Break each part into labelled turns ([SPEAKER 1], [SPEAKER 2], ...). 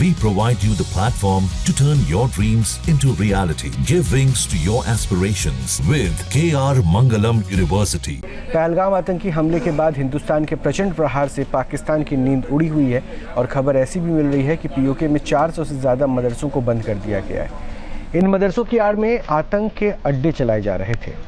[SPEAKER 1] We provide you the platform to turn your dreams into reality. Give wings to your aspirations with KR Mangalam University.
[SPEAKER 2] Pahalgam आतंकी हमले के बाद हिंदुस्तान के प्रचंड प्रहार से पाकिस्तान की नींद उड़ी हुई है और खबर ऐसी भी मिल रही है कि पीओके में 400 से ज़्यादा मदरसों को बंद कर दिया गया है। इन मदरसों की आड़ में आतंक के अड्डे चलाए जा रहे थे।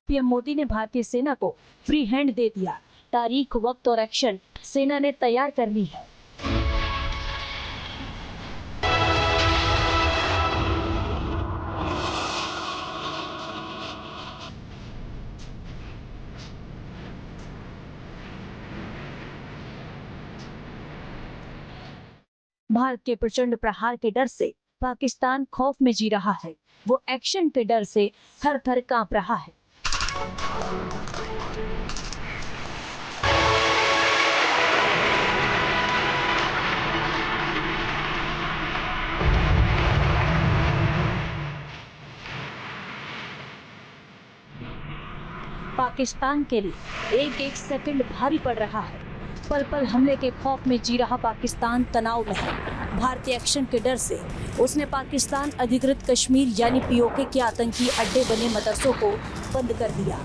[SPEAKER 3] पीएम मोदी ने भारतीय सेना को फ्री हैंड दे दिया। तारीख, वक्त और एक्शन सेना ने तैयार कर ली है। भारत के प्रचंड प्रहार के डर से पाकिस्तान खौफ में जी रहा है। वो एक्शन के डर से थर थर कांप रहा है। पाकिस्तान के लिए एक एक सेकंड भारी पड़ रहा है। पल पल हमले के खौफ में जी रहा पाकिस्तान तनाव में है। भारतीय एक्शन के डर से उसने पाकिस्तान अधिकृत कश्मीर यानी पीओके के आतंकी अड्डे बने मदरसों को बंद कर दिया।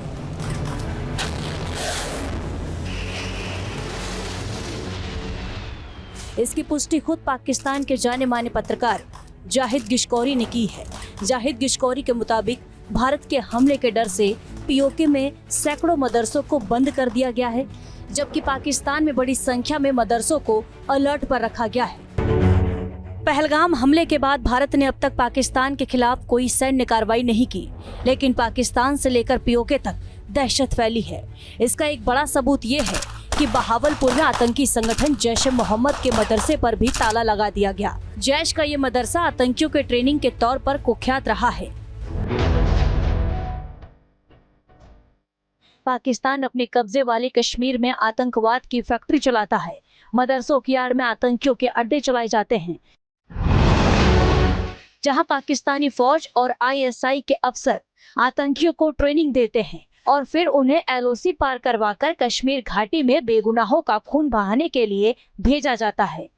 [SPEAKER 3] इसकी पुष्टि खुद पाकिस्तान के जाने माने पत्रकार जाहिद गिशकौरी ने की है। जाहिद गिशकौरी के मुताबिक भारत के हमले के डर से पीओके में सैकड़ों मदरसों को बंद कर दिया गया है, जबकि पाकिस्तान में बड़ी संख्या में मदरसों को अलर्ट पर रखा गया है। पहलगाम हमले के बाद भारत ने अब तक पाकिस्तान के खिलाफ कोई सैन्य कार्रवाई नहीं की, लेकिन पाकिस्तान से लेकर पीओके तक दहशत फैली है। इसका एक बड़ा सबूत ये है कि बहावलपुर में आतंकी संगठन जैश ए मोहम्मद के मदरसे पर भी ताला लगा दिया गया। जैश का ये मदरसा आतंकियों के ट्रेनिंग के तौर पर कुख्यात रहा है। पाकिस्तान अपने कब्जे वाले कश्मीर में आतंकवाद की फैक्ट्री चलाता है। मदरसों की आड़ में आतंकियों के अड्डे चलाए जाते हैं, जहां पाकिस्तानी फौज और आईएसआई के अफसर आतंकियों को ट्रेनिंग देते हैं और फिर उन्हें एलओसी पार करवाकर कश्मीर घाटी में बेगुनाहों का खून बहाने के लिए भेजा जाता है।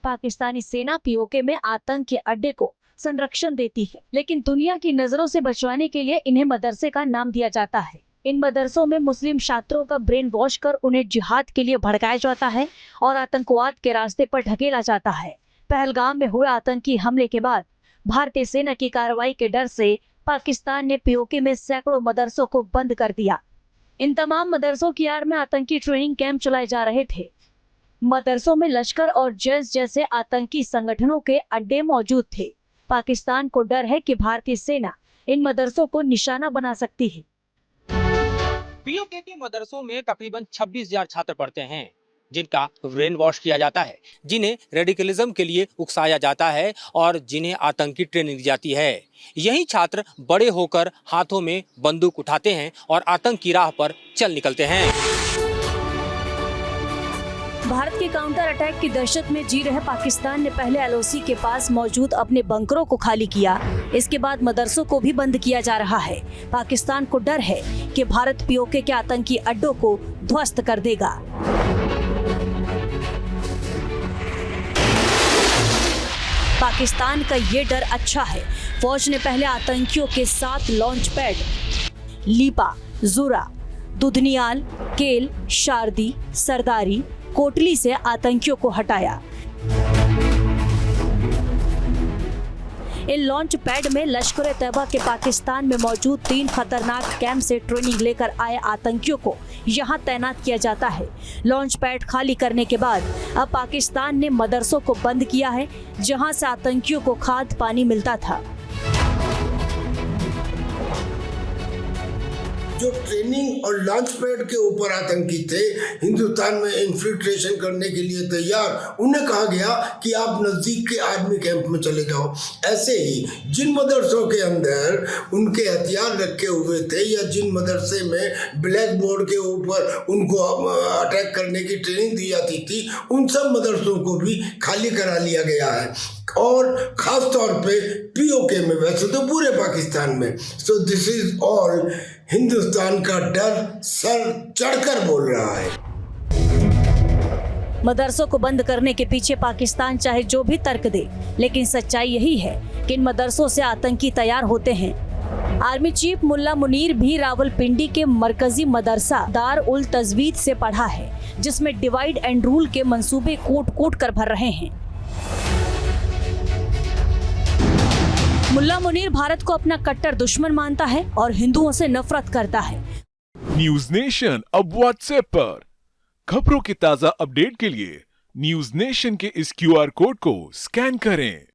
[SPEAKER 3] पाकिस्तानी सेना पीओके में आतंक के अड्डे को संरक्षण देती है, लेकिन दुनिया की नजरों से बचवाने के लिए इन्हें मदरसे का नाम दिया जाता है। इन मदरसों में मुस्लिम छात्रों का ब्रेन वॉश कर उन्हें जिहाद के लिए भड़काया जाता है और आतंकवाद के रास्ते पर ढकेला जाता है। पहलगाम में हुए आतंकी हमले के बाद भारतीय सेना की कार्रवाई के डर से पाकिस्तान ने पीओके में सैकड़ों मदरसों को बंद कर दिया। इन तमाम मदरसों की आड़ में आतंकी ट्रेनिंग कैंप चलाए जा रहे थे। मदरसों में लश्कर और जैश जैसे आतंकी संगठनों के अड्डे मौजूद थे। पाकिस्तान को डर है कि भारतीय सेना इन मदरसों को निशाना बना सकती है।
[SPEAKER 4] पीओके के मदरसों में तकरीबन 26,000 छात्र पढ़ते हैं, जिनका ब्रेन वॉश किया जाता है, जिन्हें रेडिकलिज्म के लिए उकसाया जाता है और जिन्हें आतंकी ट्रेनिंग दी जाती है। यही छात्र बड़े होकर हाथों में बंदूक उठाते हैं और आतंक की राह पर चल निकलते हैं।
[SPEAKER 3] भारत के काउंटर अटैक की दहशत में जी रहे पाकिस्तान ने पहले एलओसी के पास मौजूद अपने बंकरों को खाली किया। इसके बाद मदरसों को भी बंद किया जा रहा है। पाकिस्तान को डर है कि भारत पीओके के आतंकी अड्डों को ध्वस्त कर देगा। पाकिस्तान का ये डर अच्छा है। फौज ने पहले आतंकियों के 7 लॉन्च पैड लीपा, जुरा, दुधनियाल, केल, शारदी, सरदारी, कोटली से आतंकियों को हटाया। इन लॉन्च पैड में लश्कर-ए-तैयबा के पाकिस्तान में मौजूद 3 खतरनाक कैंप से ट्रेनिंग लेकर आए आतंकियों को यहां तैनात किया जाता है। लॉन्च पैड खाली करने के बाद अब पाकिस्तान ने मदरसों को बंद किया है, जहां से आतंकियों को खाद्य पानी मिलता था।
[SPEAKER 5] जो ट्रेनिंग और लॉन्च पैड के ऊपर आतंकी थे, हिंदुस्तान में इन्फिल्ट्रेशन करने के लिए तैयार, उन्हें कहा गया कि आप नज़दीक के आर्मी कैंप में चले जाओ। ऐसे ही जिन मदरसों के अंदर उनके हथियार रखे हुए थे या जिन मदरसे में ब्लैक बोर्ड के ऊपर उनको अटैक करने की ट्रेनिंग दी जाती थी, उन सब मदरसों को भी खाली करा लिया गया है। और ख़ास तौर पे पीओके में, वैसे तो पूरे पाकिस्तान में। So this is all Hindustan का डर सर चढ़कर बोल रहा है।
[SPEAKER 3] मदरसों को बंद करने के पीछे पाकिस्तान चाहे जो भी तर्क दे, लेकिन सच्चाई यही है कि इन मदरसों से आतंकी तैयार होते हैं। आर्मी चीफ मुल्ला मुनीर भी रावलपिंडी के मरकजी मदरसा दार उल तजवीद से पढ़ा है, जिसमें डिवाइड एंड रूल के मंसूबे कोट कोट कर भर रहे हैं। मुल्ला मुनीर भारत को अपना कट्टर दुश्मन मानता है और हिंदुओं से नफरत करता है।
[SPEAKER 6] न्यूज नेशन अब व्हाट्सएप पर खबरों की ताजा अपडेट के लिए न्यूज नेशन के इस QR कोड को स्कैन करें।